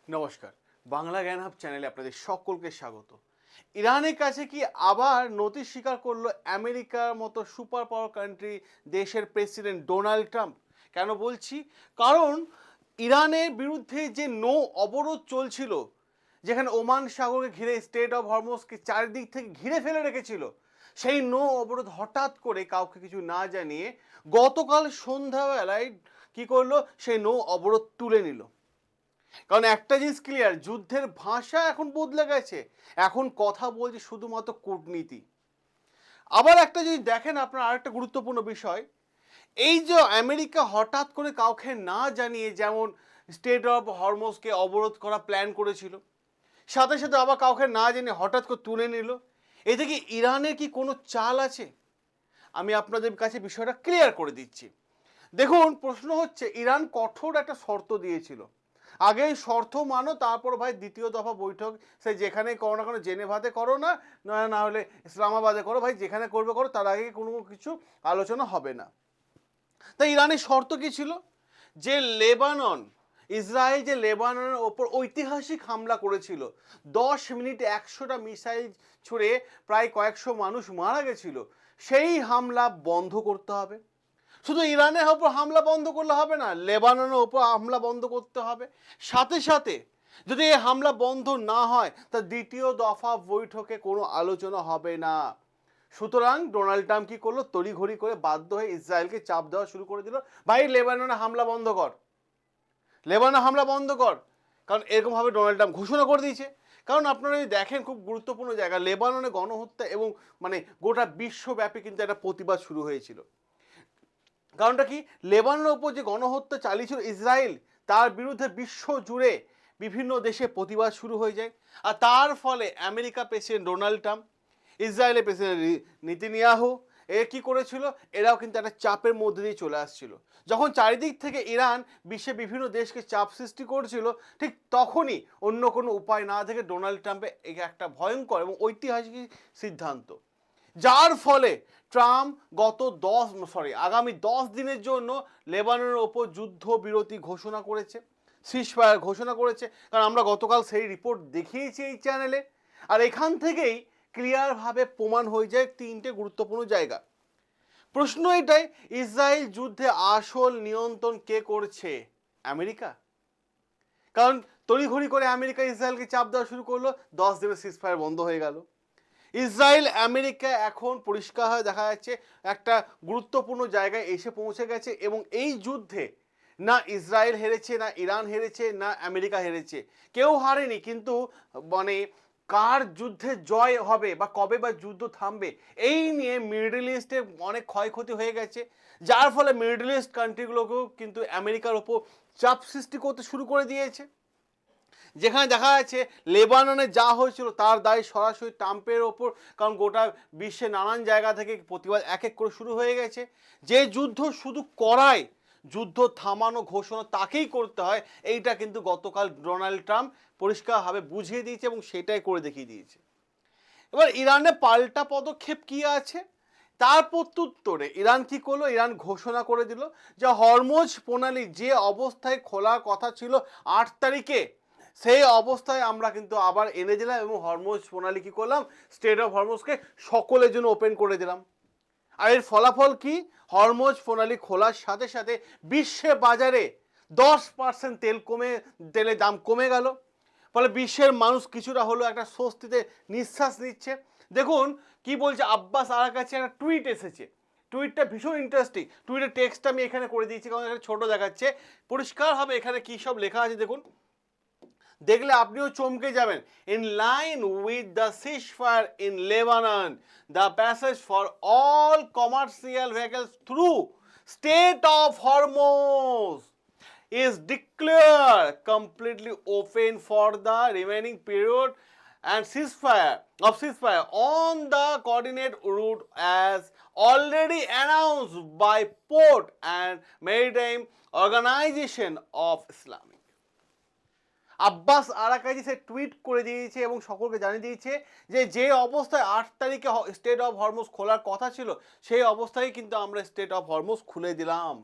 নমস্কার, বাংলা জ্ঞান হাব চ্যানেলে আপনাদের সকলকে স্বাগত। ইরানের কাছে কি আবার নতি স্বীকার করলো আমেরিকার মতো সুপার পাওয়ার কান্ট্রি দেশের প্রেসিডেন্ট ডোনাল্ড ট্রাম্প? কেন বলছি? কারণ ইরানের বিরুদ্ধে যে নৌ অবরোধ চলছিল, যেখানে ওমান সাগরকে ঘিরে স্টেট অফ হরমুজকে চারিদিক থেকে ঘিরে ফেলে রেখেছিল, সেই নৌ অবরোধ হঠাৎ করে কাউকে কিছু না জানিয়ে গতকাল সন্ধ্যাবেলায় কি করলো, সেই নৌ অবরোধ তুলে নিল। কারণ একটা জিনিস ক্লিয়ার, যুদ্ধের ভাষা এখন বদলে গেছে। এখন কথা বলছে শুধুমাত্র কূটনীতি। আবার একটা যদি দেখেন আপনার আরেকটা গুরুত্বপূর্ণ বিষয়, এই যে আমেরিকা হঠাৎ করে কাউকে না জানিয়ে যেমন স্টেট অফ হরমুজকে অবরোধ করা প্ল্যান করেছিল, সাথে সাথে আবার কাউকে না জানিয়ে হঠাৎ করে তুলে নিল, এতে কি ইরানের কি কোনো চাল আছে? আমি আপনাদের কাছে বিষয়টা ক্লিয়ার করে দিচ্ছি। দেখুন, প্রশ্ন হচ্ছে, ইরান কঠোর একটা শর্ত দিয়েছিল। আগে শর্ত মানো, তারপর ভাই দ্বিতীয় দফা বৈঠক সে যেখানে করো না কোনো, জেনেভাতে করো না, না হলে ইসলামাবাদে করো, ভাই যেখানে করবে করো, তার আগে কোনো কিছু আলোচনা হবে না। তাই ইরানের শর্ত কি ছিল? যে লেবানন, ইসরায়েল যে লেবাননের ওপর ঐতিহাসিক হামলা করেছিল, 10 মিনিটে 100টা মিসাইল ছুড়ে প্রায় কয়েকশো মানুষ মারা গেছিল, সেই হামলা বন্ধ করতে হবে। শুধু ইরানের ওপর হামলা বন্ধ করলে হবে না, লেবাননের ওপর হামলা বন্ধ করতে হবে। সাথে সাথে যদি এই হামলা বন্ধ না হয়, তা দ্বিতীয় দফা বৈঠকে কোনো আলোচনা হবে না। সুতরাং ডোনাল্ড ট্রাম্প কি করলো, তড়িঘড়ি করে বাধ্য হয়ে ইসরায়েলকে চাপ দেওয়া শুরু করে দিল, ভাই লেবাননে হামলা বন্ধ কর, লেবাননে হামলা বন্ধ কর। কারণ এরকমভাবে ডোনাল্ড ট্রাম্প ঘোষণা করে দিয়েছে। কারণ আপনারা যদি দেখেন, খুব গুরুত্বপূর্ণ জায়গা, লেবাননে গণহত্যা এবং গোটা বিশ্বব্যাপী কিন্তু একটা প্রতিবাদ শুরু হয়েছিল। কারণটা কি? লেবাননের ওপর যে গণহত্যা চালিয়েছিল ইসরায়েল, তার বিরুদ্ধে বিশ্ব জুড়ে বিভিন্ন দেশে প্রতিবাদ শুরু হয়ে যায়। আর তার ফলে আমেরিকা প্রেসিডেন্ট ডোনাল্ড ট্রাম্প, ইসরায়েলের প্রেসিডেন্ট নেতানিয়াহু, এ কি করেছিল, এরাও কিন্তু একটা চাপের মধ্যে দিয়ে চলে আসছিল। যখন চারিদিক থেকে ইরান বিশ্বে বিভিন্ন দেশকে চাপ সৃষ্টি করেছিল, ঠিক তখনই অন্য কোনো উপায় না থেকে ডোনাল্ড ট্রাম্পের একটা ভয়ঙ্কর এবং ঐতিহাসিক সিদ্ধান্ত, যার ফলে ট্রাম্প আগামী 10 দিনের জন্য লেবাননের ওপর যুদ্ধবিরতি ঘোষণা করেছে, সিজফায়ার ঘোষণা করেছে। কারণ আমরা গতকাল সেই রিপোর্ট দেখিয়েছি এই চ্যানেলে। আর এখান থেকেই ক্লিয়ারভাবে প্রমাণ হয়ে যায় তিনটে গুরুত্বপূর্ণ জায়গা। প্রশ্ন এটাই, ইসরায়েল যুদ্ধে আসল নিয়ন্ত্রণ কে করছে? আমেরিকা। কারণ তড়িঘড়ি করে আমেরিকা ইসরায়েলকে চাপ দেওয়া শুরু করলো, 10 দিনের সিজফায়ার বন্ধ হয়ে গেল। ইসরায়েল আমেরিকা এখন পরিষ্কারভাবে দেখা যাচ্ছে একটা গুরুত্বপূর্ণ জায়গায় এসে পৌঁছে গেছে, এবং এই যুদ্ধে না ইসরায়েল হেরেছে, না ইরান হেরেছে, না আমেরিকা হেরেছে, কেউ হারেনি। কিন্তু কার যুদ্ধে জয় হবে বা কবে বা যুদ্ধ থামবে, এই নিয়ে মিডল ইস্টে অনেক ক্ষয়ক্ষতি হয়ে গেছে, যার ফলে মিডল ইস্ট কান্ট্রিগুলোকেও কিন্তু আমেরিকার ওপর চাপ সৃষ্টি করতে শুরু করে দিয়েছে। যেখানে দেখা যাচ্ছে লেবাননে যা হয়েছিল তার দায় সরাসরি ট্রাম্পের ওপর, কারণ গোটা বিশ্বে নানান জায়গা থেকে প্রতিবাদ এক এক করে শুরু হয়ে গেছে। যে যুদ্ধ শুধু করায়, যুদ্ধ থামানো ঘোষণা তাকেই করতে হয়, এইটা কিন্তু গতকাল ডোনাল্ড ট্রাম্প পরিষ্কারভাবে বুঝিয়ে দিয়েছে এবং সেটাই করে দেখিয়ে দিয়েছে। এবার ইরানে পাল্টা পদক্ষেপ কি আছে, তার প্রত্যুত্তরে ইরান কি করলো, ইরান ঘোষণা করে দিল যে হরমুজ প্রণালী যে অবস্থায় খোলার কথা ছিল 8 তারিখে, সেই অবস্থায় আমরা কিন্তু আবার এনে দিলাম, এবং হরমুজ প্রণালী কি করলাম, স্টেট অফ হরমুজকে সকলের জন্য ওপেন করে দিলাম। আর এর ফলাফল কি? হরমুজ প্রণালী খোলার সাথে সাথে বিশ্বে বাজারে 10% তেলের দাম কমে গেল। ফলে বিশ্বের মানুষ কিছুটা হলেও একটা স্বস্তিতে নিঃশ্বাস নিচ্ছে। দেখুন কি বলছে আব্বাস আরাকাচি, একটা টুইট এসেছে, টুইটটা ভীষণ ইন্টারেস্টিং। টুইটের টেক্সটটা আমি এখানে করে দিয়েছি, কারণ এখানে ছোট দেখাচ্ছে, পরিষ্কারভাবে এখানে কী সব লেখা আছে দেখুন, দেখলে আপনিও চমকে যাবেন। In line with the ceasefire in Lebanon, the passage for all commercial vehicles through state of Hormuz is declared completely open for the remaining period and ceasefire on the coordinate route as already announced by Port and Maritime Organization of Islamic. Abbas Araghchi সে tweet করে দিয়েছে এবং সকলকে জানিয়ে দিয়েছে যে অবস্থায় 8 তারিখে স্টেট অফ হরমুজ খোলার কথা ছিল, সেই অবস্থায় কিন্তু আমরা স্টেট অফ হরমুজ খুলে দিলাম।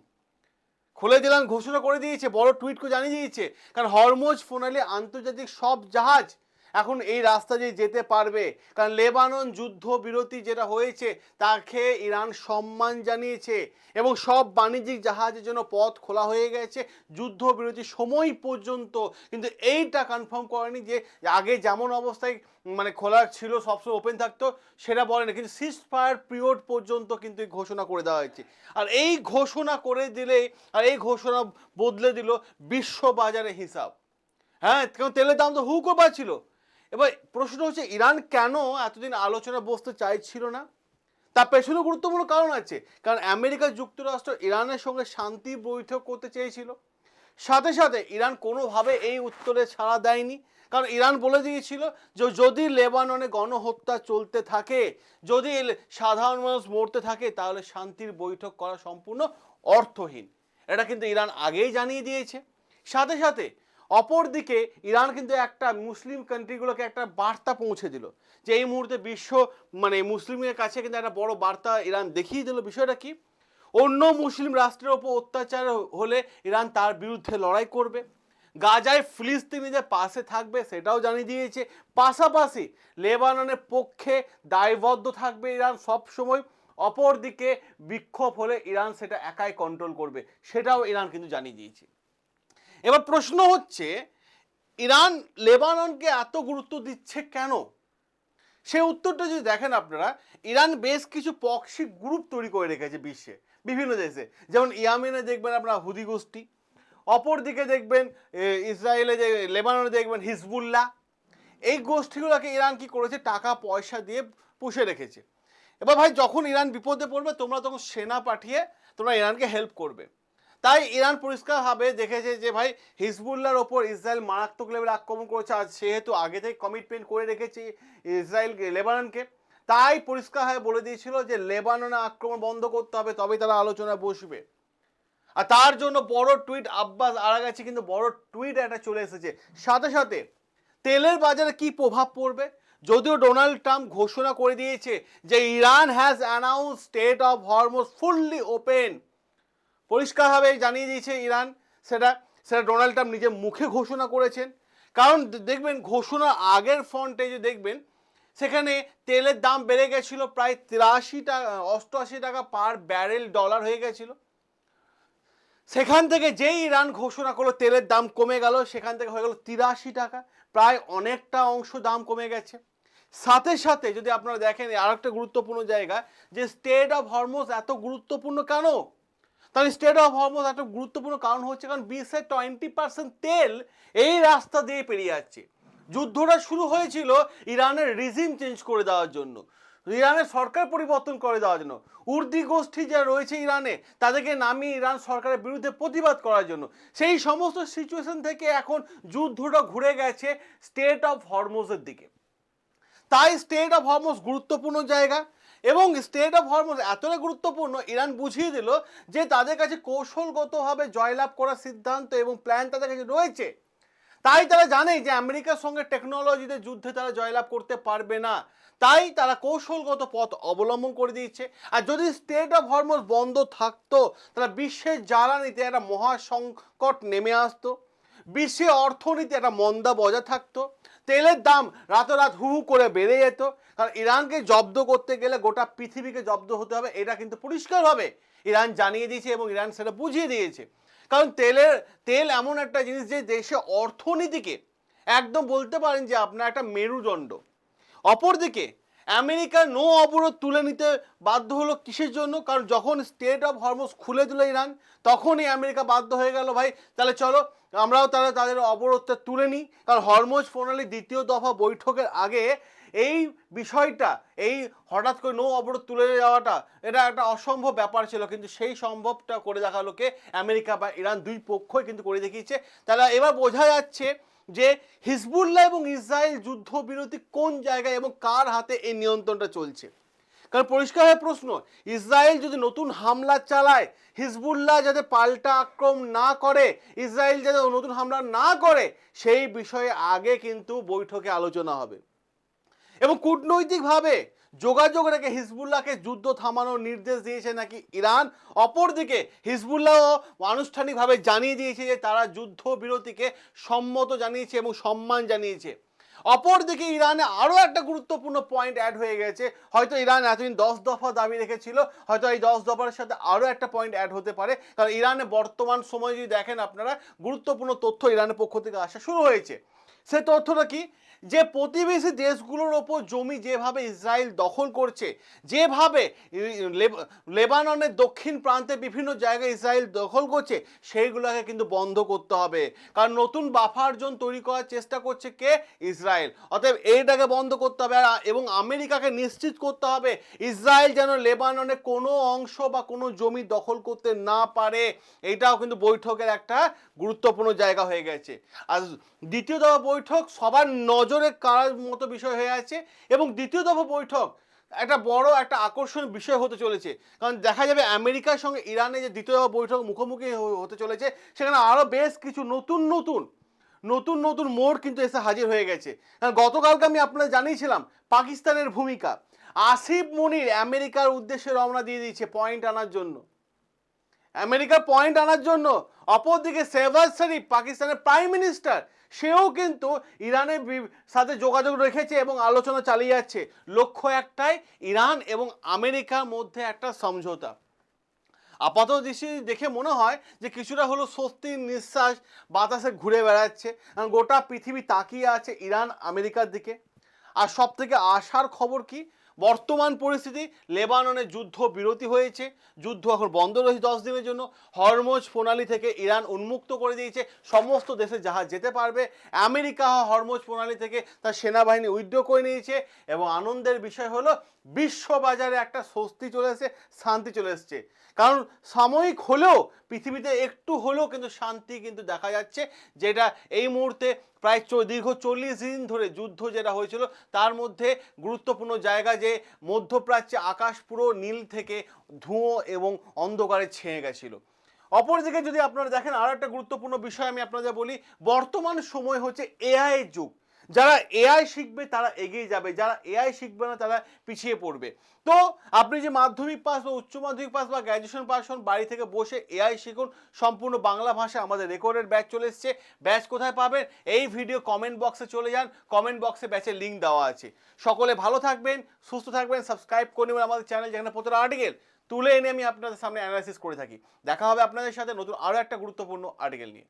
খুলে দিলাম ঘোষণা করে দিয়েছে, বড় টুইট করে জানিয়ে দিয়েছে, কারণ হরমুজ প্রণালী আন্তর্জাতিক সব জাহাজ এখন এই রাস্তা দিয়ে যেতে পারবে। কারণ লেবানন যুদ্ধ বিরতি যেটা হয়েছে তাকে ইরান সম্মান জানিয়েছে এবং সব বাণিজ্যিক জাহাজের জন্য পথ খোলা হয়ে গেছে যুদ্ধ বিরতির সময় পর্যন্ত। কিন্তু এইটা কনফার্ম করেনি যে আগে যেমন অবস্থায় মানে খোলা ছিল, সবসময় ওপেন থাকতো, সেটা বলেনি, কিন্তু সিজ ফায়ার পিরিয়ড পর্যন্ত কিন্তু ঘোষণা করে দেওয়া হয়েছে। আর এই ঘোষণা করে দিলে, আর এই ঘোষণা বদলে দিল বিশ্ব বাজারে হিসাব। হ্যাঁ, কারণ তেলের দাম তো হু করে বাড়ছিল। এবার প্রশ্ন হচ্ছে ইরান কেন এতদিন আলোচনা বসতে চাইছিল না? তার পেছনে গুরুত্বপূর্ণ কারণ আছে। কারণ আমেরিকা যুক্তরাষ্ট্র ইরানের সঙ্গে শান্তি বৈঠক করতে চেয়েছিল, সাথে সাথে ইরান কোনোভাবে এই উত্তরে সাড়া দেয়নি। কারণ ইরান বলে দিয়েছিল যে যদি লেবাননে গণহত্যা চলতে থাকে, যদি সাধারণ মানুষ মরতে থাকে, তাহলে শান্তির বৈঠক করা সম্পূর্ণ অর্থহীন। এটা কিন্তু ইরান আগেই জানিয়ে দিয়েছে। সাথে সাথে অপরদিকে ইরান কিন্তু একটা মুসলিম কান্ট্রিগুলোকে একটা বার্তা পৌঁছে দিল যে এই মুহূর্তে বিশ্ব মানে মুসলিমের কাছে কিন্তু একটা বড় বার্তা ইরান দেখিয়ে দিল। বিষয়টা কি? অন্য মুসলিম রাষ্ট্রের ওপর অত্যাচার হলে ইরান তার বিরুদ্ধে লড়াই করবে, গাজায় ফিলিস্তিনিদের পাশে থাকবে সেটাও জানিয়ে দিয়েছে। পাশাপাশি লেবাননের পক্ষে দায়বদ্ধ থাকবে ইরান সবসময়। অপরদিকে বিক্ষোভ হলে ইরান সেটা একাই কন্ট্রোল করবে, সেটাও ইরান কিন্তু জানিয়ে দিয়েছে। এবার প্রশ্ন হচ্ছে ইরান লেবাননকে এত গুরুত্ব দিচ্ছে কেন? সে উত্তরটা যদি দেখেন আপনারা, ইরান বেশ কিছু প্রক্সি গ্রুপ তৈরি করে রেখেছে বিশ্বে বিভিন্ন দেশে। যেমন ইয়ামেনে দেখবেন আপনার হুদি গোষ্ঠী, অপরদিকে দেখবেন ইসরায়েলে যে লেবাননে দেখবেন হিজবুল্লাহ। এই গোষ্ঠীগুলোকে ইরান কি করেছে, টাকা পয়সা দিয়ে পুষে রেখেছে। এবার ভাই যখন ইরান বিপদে পড়বে তোমরা তখন সেনা পাঠিয়ে তোমরা ইরানকে হেল্প করবে। তাই ইরান পরিষ্কারভাবে দেখেছে যে ভাই হিজবুল্লাহর ওপর ইসরায়েল মারাত্মক লেভেলে আক্রমণ করেছে, আর সেহেতু আগে থেকে কমিটমেন্ট করে রেখেছে ইসরায়েল লেবাননকে, তাই পরিষ্কারভাবে বলে দিয়েছিল যে লেবাননে আক্রমণ বন্ধ করতে হবে, তবেই তারা আলোচনায় বসবে। আর তার জন্য বড় টুইট আব্বাস আরাগাচি কিন্তু বড় টুইট একটা চলে এসেছে। সাথে সাথে তেলের বাজারে কি প্রভাব পড়বে? যদিও ডোনাল্ড ট্রাম্প ঘোষণা করে দিয়েছে যে Iran has announce state of Hormuz fully open, পরিষ্কারভাবে জানিয়ে দিয়েছে ইরান, সেটা সেটা ডোনাল্ড ট্রাম্প নিজের মুখে ঘোষণা করেছেন। কারণ দেখবেন ঘোষণার আগের ফ্রন্টে যে দেখবেন সেখানে তেলের দাম বেড়ে গেছিল প্রায় 88 টাকা পার ব্যারেল ডলার হয়ে গেছিল। সেখান থেকে যেই ইরান ঘোষণা করলো তেলের দাম কমে গেল, সেখান থেকে হয়ে গেল 83 টাকা, প্রায় অনেকটা অংশ দাম কমে গেছে। সাথে সাথে যদি আপনারা দেখেন আর একটা গুরুত্বপূর্ণ জায়গা যে স্টেট অফ হরমুজ এত গুরুত্বপূর্ণ কেন? তাহলে স্টেট অফ হরমুজ একটা গুরুত্বপূর্ণ কারণ হচ্ছে কারণ বিশ্বের 20% তেল এই রাস্তা দিয়ে পেরিয়ে যাচ্ছে। যুদ্ধটা শুরু হয়েছিল ইরানের রিজিম চেঞ্জ করে দেওয়ার জন্য, ইরানের সরকার পরিবর্তন করে দেওয়ার জন্য। উর্দি গোষ্ঠী যারা রয়েছে ইরানে তাদেরকে নামিয়ে ইরান সরকারের বিরুদ্ধে প্রতিবাদ করার জন্য। সেই সমস্ত সিচুয়েশন থেকে এখন যুদ্ধটা ঘুরে গেছে স্টেট অফ হরমুজের দিকে। তাই স্টেট অফ হরমুজ গুরুত্বপূর্ণ জায়গা, এবং স্টেট অফ হরমুজ এতটাই গুরুত্বপূর্ণ ইরান বুঝিয়ে দিল যে তাদের কাছে কৌশলগতভাবে জয়লাভ করার সিদ্ধান্ত এবং প্ল্যান তাদের কাছে রয়েছে। তাই তারা জানে যে আমেরিকার সঙ্গে টেকনোলজিতে যুদ্ধে তারা জয়লাভ করতে পারবে না, তাই তারা কৌশলগত পথ অবলম্বন করে দিচ্ছে। আর যদি স্টেট অফ হরমুজ বন্ধ থাকতো তাহলে বিশ্বের জ্বালানিতে একটা মহাসংকট নেমে আসতো, বিশ্বে অর্থনীতি একটা মন্দা বজায় থাকতো, তেলের দাম রাতারাত হু হু করে বেড়ে যেত। কারণ ইরানকে জব্দ করতে গেলে গোটা পৃথিবীকে জব্দ হতে হবে, এটা কিন্তু পরিষ্কারভাবে ইরান জানিয়ে দিয়েছে এবং ইরান সেটা বুঝিয়ে দিয়েছে। কারণ তেল এমন একটা জিনিস যে দেশে অর্থনীতিকে একদম বলতে পারেন যে আপনার একটা মেরুদণ্ড। অপরদিকে আমেরিকা নো অবরোধ তুলে নিতে বাধ্য হলো কিসের জন্য? কারণ যখন স্টেট অফ হরমুজ খুলে দিল ইরান, তখনই আমেরিকা বাধ্য হয়ে গেল ভাই তাহলে চলো আমরাও তাদের অবরোধটা তুলে নিই। কারণ হরমুজ প্রণালী দ্বিতীয় দফা বৈঠকের আগে এই বিষয়টা, এই হঠাৎ করে নো অবরোধ তুলে যাওয়াটা এটা একটা অসম্ভব ব্যাপার ছিল, কিন্তু সেই সম্ভবটা করে দেখালো কে? আমেরিকা বা ইরান, দুই পক্ষই কিন্তু করে দেখিয়েছে। তাহলে এবার বোঝা যাচ্ছে যে হিজবুল্লাহ এবং ইসরায়েল যুদ্ধবিরতি কোন জায়গায় এবং কার হাতে এই নিয়ন্ত্রণটা চলছে। কারণ পরিষ্কার প্রশ্ন, ইসরায়েল যদি নতুন হামলা চালায়, হিজবুল্লাহ যাতে পাল্টা আক্রমণ না করে, ইসরায়েল যাতে নতুন হামলা না করে, সেই বিষয়ে আগে কিন্তু বৈঠকে আলোচনা হবে। এবং কূটনৈতিকভাবে যোগাযোগ রেখে হিজবুল্লাহকে যুদ্ধ থামানোর নির্দেশ দিয়েছে নাকি ইরান। অপরদিকে হিজবুল্লাহ আনুষ্ঠানিকভাবে জানিয়ে দিয়েছে যে তারা যুদ্ধবিরতিকে সম্মত জানিয়েছে এবং সম্মান জানিয়েছে। অপরদিকে ইরানে আরও একটা গুরুত্বপূর্ণ পয়েন্ট অ্যাড হয়ে গেছে। হয়তো ইরান এতদিন 10 দফা দাবি রেখেছিল, হয়তো এই 10 দফার সাথে আরও একটা পয়েন্ট অ্যাড হতে পারে। কারণ ইরানে বর্তমান সময় যদি দেখেন আপনারা, গুরুত্বপূর্ণ তথ্য ইরানের পক্ষ থেকে আসা শুরু হয়েছে। সে তথ্যটা কি, যে প্রতিবেশী দেশগুলোর ওপর জমি যেভাবে ইসরায়েল দখল করছে, যেভাবে লেবাননের দক্ষিণ প্রান্তে বিভিন্ন জায়গায় ইসরায়েল দখল করছে, সেইগুলোকে কিন্তু বন্ধ করতে হবে। কারণ নতুন বাফার জোন তৈরি করার চেষ্টা করছে কে? ইসরায়েল। অতএব এইটাকে বন্ধ করতে হবে এবং আমেরিকাকে নিশ্চিত করতে হবে ইসরায়েল যেন লেবাননে কোনো অংশ বা কোনো জমি দখল করতে না পারে। এইটাও কিন্তু বৈঠকের একটা গুরুত্বপূর্ণ জায়গা হয়ে গেছে। আর দ্বিতীয় দফা বৈঠক সবার নজরে কাড়ার মতো বিষয় হয়ে আছে এবং দ্বিতীয় দফা বৈঠক একটা বড় একটা আকর্ষণীয় বিষয় হতে চলেছে। কারণ দেখা যাবে আমেরিকার সঙ্গে ইরানে যে দ্বিতীয় দফা বৈঠক মুখোমুখি হতে চলেছে, সেখানে আরও বেশ কিছু নতুন মোড় কিন্তু এসে হাজির হয়ে গেছে। কারণ গতকালকে আমি আপনাদের জানিয়েছিলাম পাকিস্তানের ভূমিকা। আসিফ মনির আমেরিকার উদ্দেশ্যে রওনা দিয়ে দিয়েছে পয়েন্ট আনার জন্য, আমেরিকার পয়েন্ট আনার জন্য। অপরদিকে শেহবাজ শরীফ পাকিস্তানের প্রাইম মিনিস্টার, সেও কিন্তু ইরানের সাথে যোগাযোগ রেখেছে এবং আলোচনা চালিয়ে যাচ্ছে। লক্ষ্য একটাই, ইরান এবং আমেরিকার মধ্যে একটা সমঝোতা। আপাতত দৃষ্টি দেখে মনে হয় যে কিছুটা হলো স্বস্তির নিঃশ্বাস বাতাসে ঘুরে বেড়াচ্ছে। গোটা পৃথিবী তাকিয়ে আছে ইরান আমেরিকার দিকে। আর সব থেকে আশার খবর কি, বর্তমান পরিস্থিতি লেবাননে যুদ্ধ বিরতি হয়েছে, যুদ্ধ এখন বন্ধ রয়েছে 10 দিনের জন্য। হরমুজ প্রণালী থেকে ইরান উন্মুক্ত করে দিয়েছে, সমস্ত দেশে জাহাজ যেতে পারবে। আমেরিকা হরমুজ প্রণালী থেকে তার সেনাবাহিনী উইথড্র করে নিয়েছে এবং আনন্দের বিষয় হলো বিশ্ববাজারে একটা স্বস্তি চলে এসেছে, শান্তি চলে এসছে। কারণ সাময়িক হলেও পৃথিবীতে একটু হলেও কিন্তু শান্তি কিন্তু দেখা যাচ্ছে, যেটা এই মুহূর্তে প্রায় দীর্ঘ 40 দিন ধরে যুদ্ধ যেটা হয়েছিল তার মধ্যে গুরুত্বপূর্ণ জায়গা, যে মধ্যপ্রাচ্যে আকাশ পুরো নীল থেকে ধুঁয়ো এবং অন্ধকারে ছেয়ে গেছিল। অপরদিকে যদি আপনারা দেখেন, আর একটা গুরুত্বপূর্ণ বিষয় আমি আপনাদের বলি, বর্তমান সময় হচ্ছে এআই এর যুগ। যারা এআই শিখবে তারা এগিয়ে যাবে, যারা এআই শিখবে না তারা পিছিয়ে পড়বে। তো আপনি যে মাধ্যমিক পাস বা উচ্চ মাধ্যমিক পাস বা গ্র্যাজুয়েশন পাস হন, বাড়ি থেকে বসে এআই শিখুন। সম্পূর্ণ বাংলা ভাষায় আমাদের রেকর্ডেড ব্যাচ চলে এসছে। ব্যাচ কোথায় পাবেন? এই ভিডিও কমেন্ট বক্সে চলে যান, কমেন্ট বক্সে ব্যাচের লিঙ্ক দেওয়া আছে। সকলে ভালো থাকবেন, সুস্থ থাকবেন, সাবস্ক্রাইব করে নেবেন আমাদের চ্যানেল, যেখানে প্রতিটা আর্টিকেল তুলে এনে আমি আপনাদের সামনে অ্যানালাইসিস করে থাকি। দেখা হবে আপনাদের সাথে নতুন আরও একটা গুরুত্বপূর্ণ আর্টিকেল নিয়ে।